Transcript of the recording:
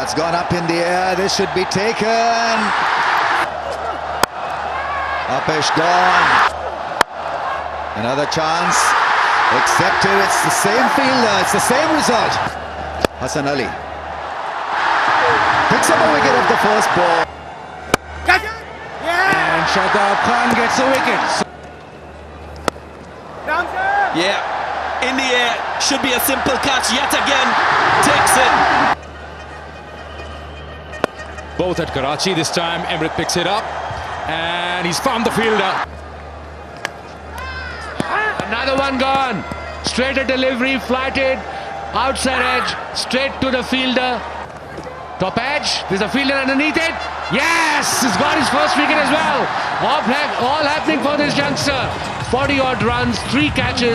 It's gone up in the air. This should be taken. Upish gone. Another chance. Accepted. It's the same fielder. It's the same result. Hassan Ali picks up a wicket of the first ball. And Shadab Khan gets a wicket. Yeah, in the air, should be a simple catch yet again, takes it. Both at Karachi this time. Emrit picks it up and he's found the fielder. Another one gone. Straight a delivery, flighted, outside edge, straight to the fielder. Top edge, there's a fielder underneath it. Yes, he's got his first wicket as well. All happening for this youngster. 40 odd runs, 3 catches.